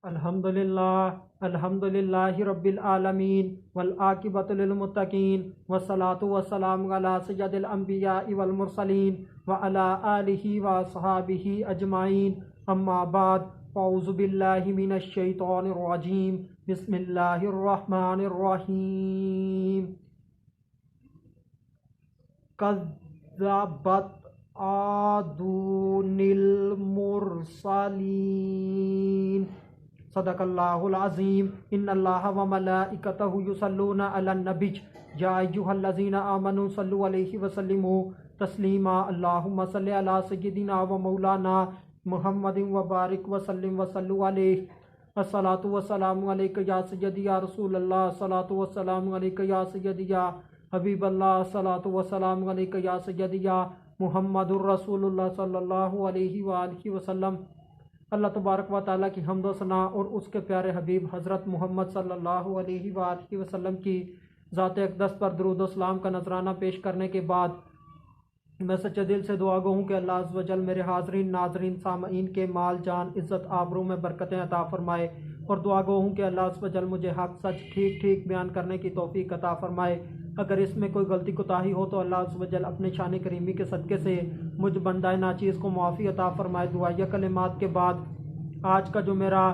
الحمد للہ رب العالمین والعاقبۃ للمتقین والصلاۃ والسلام علی سید الانبیاء والمرسلین وعلی آلہ واصحابہ اجمعین، اما بعد، اعوذ باللہ من الشیطان الرجیم، بسم اللہ الرحمن الرحیم۔ کذبت عاد المرسلین۔ صدق اللہ العظیم۔ ان اللہ وملائکتہ یصلون علی النبی یا ایھا الذین آمنوا صلوا علیہ وسلموا تسلیما۔ اللہم صل علی سیدنا و مولانا محمد وبارک وسلم وصلوا علیہ۔ الصلاۃ والسلام علیک یا سیدی یا رسول اللہ، الصلاۃ والسلام علیک یا سیدی یا حبیب اللہ، الصلاۃ والسلام علیک یا سیدی یا محمد الرسول اللہ صلی اللہ علیہ وآلہ وسلم۔ اللہ تبارک و تعالیٰ کی حمد و ثنا اور اس کے پیارے حبیب حضرت محمد صلی اللہ علیہ وآلہ وسلم کی ذات اقدس پر درود و سلام کا نذرانہ پیش کرنے کے بعد میں سچے دل سے دعا گو ہوں کہ اللہ عز و جل میرے حاضرین، ناظرین، سامعین کے مال، جان، عزت، آبرو میں برکتیں عطا فرمائے، اور دعا گو ہوں کہ اللہ عز و جل مجھے حق سچ ٹھیک ٹھیک بیان کرنے کی توفیق عطا فرمائے۔ اگر اس میں کوئی غلطی کوتاہی ہو تو اللہ عز و جل اپنے شان کریمی کے صدقے سے مجھ بندہ ناچیز کو معافی عطا فرمائے۔ دعائیہ کلمات کے بعد آج کا جو میرا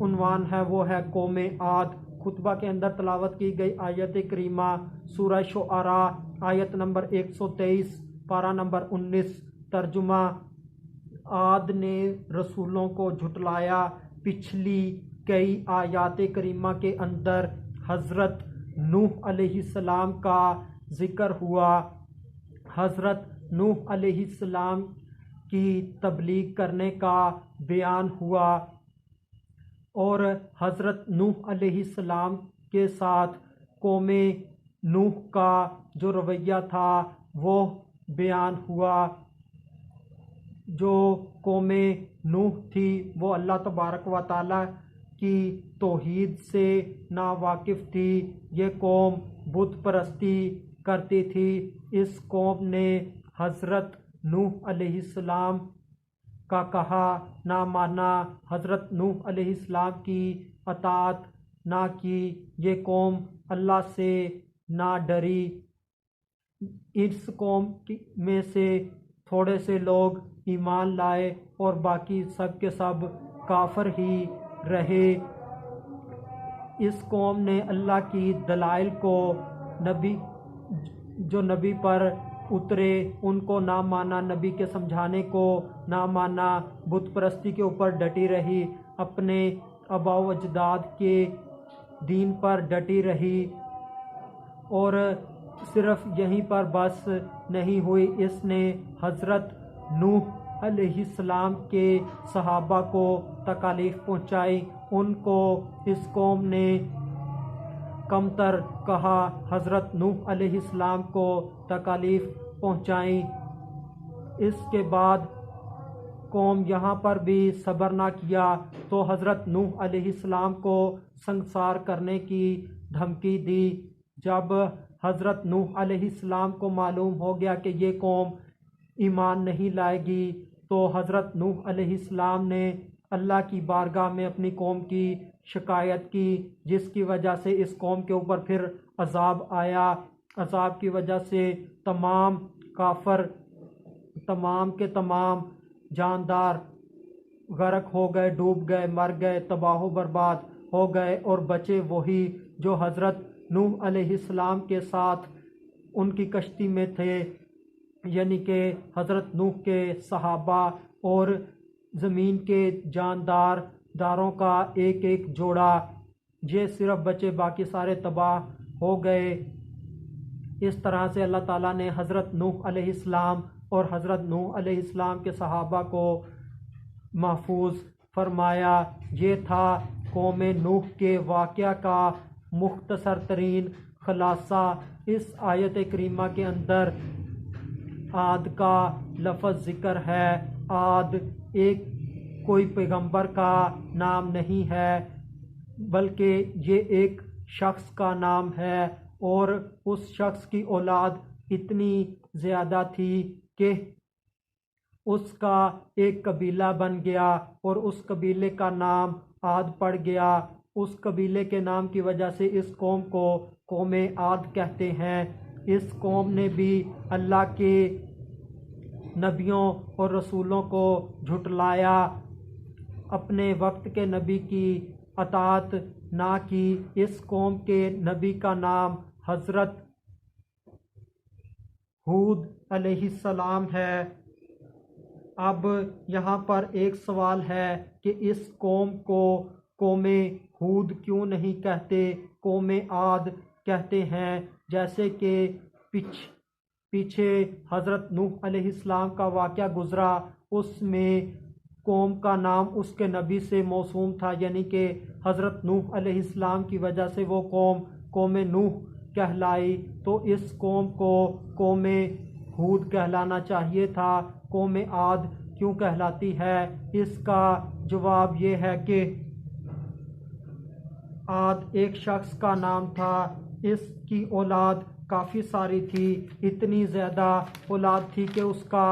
عنوان ہے وہ ہے قوم عاد۔ خطبہ کے اندر تلاوت کی گئی آیت کریمہ سورہ شعراء آیت نمبر 123 پارہ نمبر 19۔ ترجمہ: عاد نے رسولوں کو جھٹلایا۔ پچھلی کئی آیات کریمہ کے اندر حضرت نوح علیہ السلام کا ذکر ہوا، حضرت نوح علیہ السلام کی تبلیغ کرنے کا بیان ہوا، اور حضرت نوح علیہ السلام کے ساتھ قوم نوح کا جو رویہ تھا وہ بیان ہوا۔ جو قوم نوح تھی وہ اللہ تبارک و تعالیٰ کی توحید سے ناواقف تھی۔ یہ قوم بت پرستی کرتی تھی۔ اس قوم نے حضرت نوح علیہ السلام کا کہا نہ مانا، حضرت نوح علیہ السلام کی اطاعت نہ کی۔ یہ قوم اللہ سے نہ ڈری۔ اس قوم میں سے تھوڑے سے لوگ ایمان لائے اور باقی سب کے سب کافر ہی رہے۔ اس قوم نے اللہ کی دلائل کو جو نبی پر اترے ان کو نہ مانا، نبی کے سمجھانے کو نہ مانا، بت پرستی کے اوپر ڈٹی رہی، اپنے آباء و اجداد کے دین پر ڈٹی رہی۔ اور صرف یہیں پر بس نہیں ہوئی، اس نے حضرت نوح علیہ السلام کے صحابہ کو تکالیف پہنچائی۔ ان کو اس قوم نے کمتر کہا، حضرت نوح علیہ السلام کو تکالیف پہنچائیں۔ اس کے بعد قوم یہاں پر بھی صبر نہ کیا تو حضرت نوح علیہ السلام کو سنگسار کرنے کی دھمکی دی۔ جب حضرت نوح علیہ السلام کو معلوم ہو گیا کہ یہ قوم ایمان نہیں لائے گی تو حضرت نوح علیہ السلام نے اللہ کی بارگاہ میں اپنی قوم کی شکایت کی، جس کی وجہ سے اس قوم کے اوپر پھر عذاب آیا۔ عذاب کی وجہ سے تمام کافر، تمام کے تمام جاندار غرق ہو گئے، ڈوب گئے، مر گئے، تباہ و برباد ہو گئے، اور بچے وہی جو حضرت نوح علیہ السلام کے ساتھ ان کی کشتی میں تھے، یعنی کہ حضرت نوح کے صحابہ اور زمین کے جانداروں کا ایک ایک جوڑا، یہ صرف بچے، باقی سارے تباہ ہو گئے۔ اس طرح سے اللہ تعالیٰ نے حضرت نوح علیہ السلام اور حضرت نوح علیہ السلام کے صحابہ کو محفوظ فرمایا۔ یہ تھا قوم نوح کے واقعہ کا مختصر ترین خلاصہ۔ اس آیت کریمہ کے اندر عاد کا لفظ ذکر ہے۔ عاد ایک کوئی پیغمبر کا نام نہیں ہے، بلکہ یہ ایک شخص کا نام ہے، اور اس شخص کی اولاد اتنی زیادہ تھی کہ اس کا ایک قبیلہ بن گیا، اور اس قبیلے کا نام عاد پڑ گیا۔ اس قبیلے کے نام کی وجہ سے اس قوم کو قوم عاد کہتے ہیں۔ اس قوم نے بھی اللہ کے نبیوں اور رسولوں کو جھٹلایا، اپنے وقت کے نبی کی اطاعت نہ کی۔ اس قوم کے نبی کا نام حضرت ہود علیہ السلام ہے۔ اب یہاں پر ایک سوال ہے کہ اس قوم کو قوم ہود کیوں نہیں کہتے، قوم عاد کہتے ہیں؟ جیسے کہ پیچھے حضرت نوح علیہ السلام کا واقعہ گزرا، اس میں قوم کا نام اس کے نبی سے موسوم تھا، یعنی کہ حضرت نوح علیہ السلام کی وجہ سے وہ قوم نوح کہلائی، تو اس قوم کو قوم ہود کہلانا چاہیے تھا، قوم عاد کیوں کہلاتی ہے؟ اس کا جواب یہ ہے کہ عاد ایک شخص کا نام تھا، اس کی اولاد کافی ساری تھی، اتنی زیادہ اولاد تھی کہ اس کا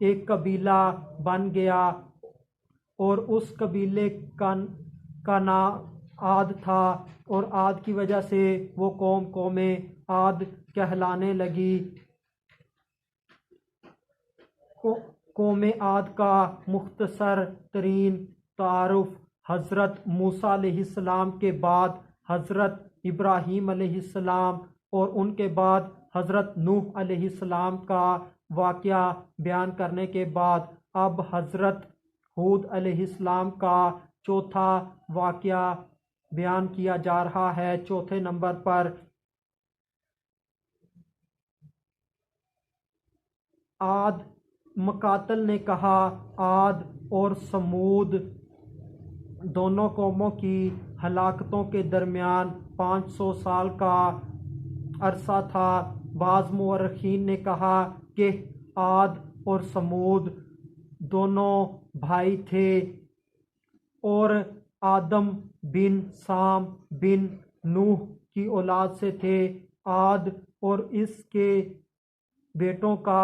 ایک قبیلہ بن گیا، اور اس قبیلے کا نام عاد تھا، اور عاد کی وجہ سے وہ قوم عاد کہلانے لگی۔ قوم عاد کا مختصر ترین تعارف حضرت موسیٰ علیہ السلام کے بعد حضرت ابراہیم علیہ السلام اور ان کے بعد حضرت نوح علیہ السلام کا واقعہ بیان کرنے کے بعد اب حضرت ہود علیہ السلام کا چوتھا واقعہ بیان کیا جا رہا ہے۔ چوتھے نمبر پر عاد، مقاتل نے کہا عاد اور سمود دونوں قوموں کی ہلاکتوں کے درمیان 500 سال کا عرصہ تھا۔ بعض مورخین نے کہا کہ عاد اور سمود دونوں بھائی تھے اور آدم بن سام بن نوح کی اولاد سے تھے۔ عاد اور اس کے بیٹوں کا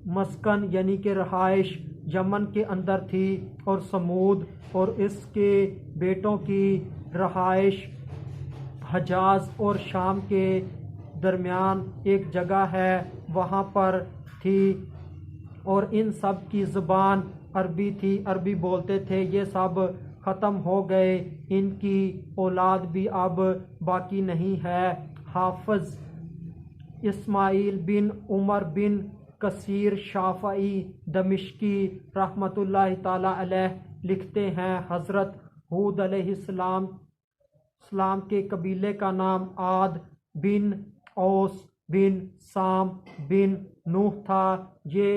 مسکن یعنی کہ رہائش یمن کے اندر تھی، اور سمود اور اس کے بیٹوں کی رہائش حجاز اور شام کے درمیان ایک جگہ ہے وہاں پر تھی، اور ان سب کی زبان عربی تھی، عربی بولتے تھے۔ یہ سب ختم ہو گئے، ان کی اولاد بھی اب باقی نہیں ہے۔ حافظ اسماعیل بن عمر بن کثیر شافعی دمشقی رحمۃ اللہ تعالی علیہ لکھتے ہیں، حضرت ہود علیہ السلام کے قبیلے کا نام عاد بن اوس بن سام بن نوح تھا۔ یہ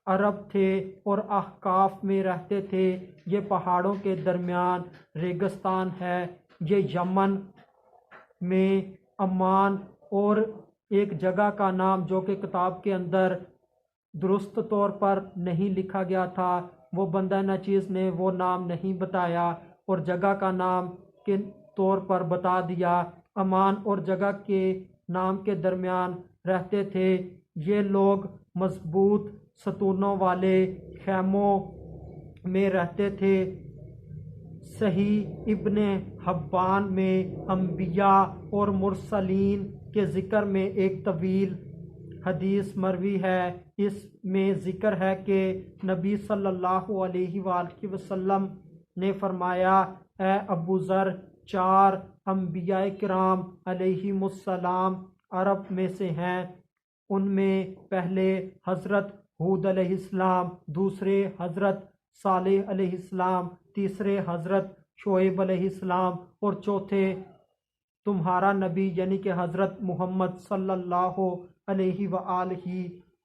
عرب تھے اور احقاف میں رہتے تھے۔ یہ پہاڑوں کے درمیان ریگستان ہے۔ یہ یمن میں عمان اور ایک جگہ کا نام جو کہ کتاب کے اندر درست طور پر نہیں لکھا گیا تھا، وہ بندہ نچیز نے وہ نام نہیں بتایا اور جگہ کا نام کے طور پر بتا دیا۔ عمان اور جگہ کے نام کے درمیان رہتے تھے۔ یہ لوگ مضبوط ستونوں والے خیموں میں رہتے تھے۔ صحیح ابن حبان میں انبیاء اور مرسلین کے ذکر میں ایک طویل حدیث مروی ہے۔ اس میں ذکر ہے کہ نبی صلی اللہ علیہ وآلہ وسلم نے فرمایا، اے ابو ذر، 4 انبیاء کرام علیہم السلام عرب میں سے ہیں۔ ان میں پہلے حضرت ہود علیہ السلام، دوسرے حضرت صالح علیہ السلام، تیسرے حضرت شعیب علیہ السلام، اور چوتھے تمہارا نبی یعنی کہ حضرت محمد صلی اللہ علیہ وآلہ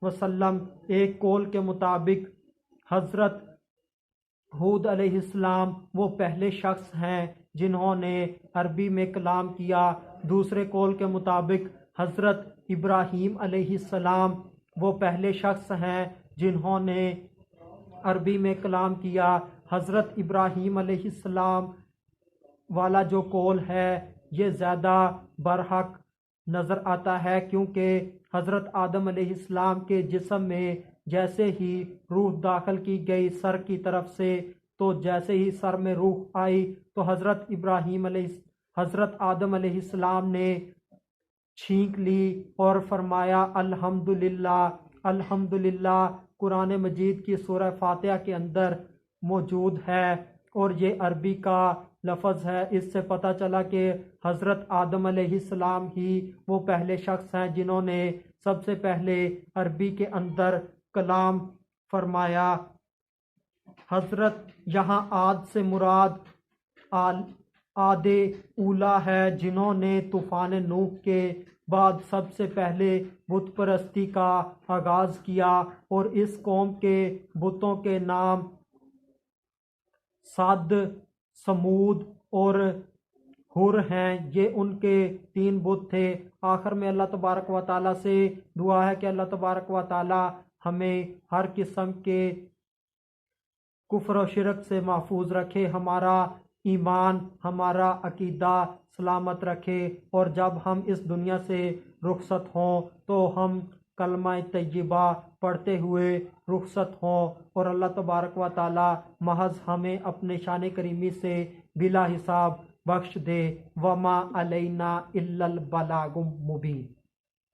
وسلم۔ ایک قول کے مطابق حضرت ہود علیہ السلام وہ پہلے شخص ہیں جنہوں نے عربی میں کلام کیا۔ دوسرے قول کے مطابق حضرت ابراہیم علیہ السلام وہ پہلے شخص ہیں جنہوں نے عربی میں کلام کیا۔ حضرت ابراہیم علیہ السلام والا جو قول ہے یہ زیادہ برحق نظر آتا ہے، کیونکہ حضرت آدم علیہ السلام کے جسم میں جیسے ہی روح داخل کی گئی سر کی طرف سے تو جیسے ہی سر میں روح آئی تو حضرت آدم علیہ السلام نے چھینک لی اور فرمایا الحمدللہ الحمدللہ۔ قرآن مجید کی سورہ فاتحہ کے اندر موجود ہے اور یہ عربی کا لفظ ہے۔ اس سے پتہ چلا کہ حضرت آدم علیہ السلام ہی وہ پہلے شخص ہیں جنہوں نے سب سے پہلے عربی کے اندر کلام فرمایا۔ حضرت یہاں آد سے مراد آد اولا ہے جنہوں نے طوفان نوح کے بعد سب سے پہلے بت پرستی کا آغاز کیا، اور اس قوم کے بتوں کے نام صد، سمود اور ہر ہیں۔ یہ ان کے 3 بت تھے۔ آخر میں اللہ تبارک و تعالیٰ سے دعا ہے کہ اللہ تبارک و تعالیٰ ہمیں ہر قسم کے کفر و شرک سے محفوظ رکھے، ہمارا ایمان ہمارا عقیدہ سلامت رکھے، اور جب ہم اس دنیا سے رخصت ہوں تو ہم کلمہ طیبہ پڑھتے ہوئے رخصت ہوں، اور اللہ تبارک و تعالی محض ہمیں اپنے شان کریمی سے بلا حساب بخش دے۔ وما علینا الا البلاغ المبین۔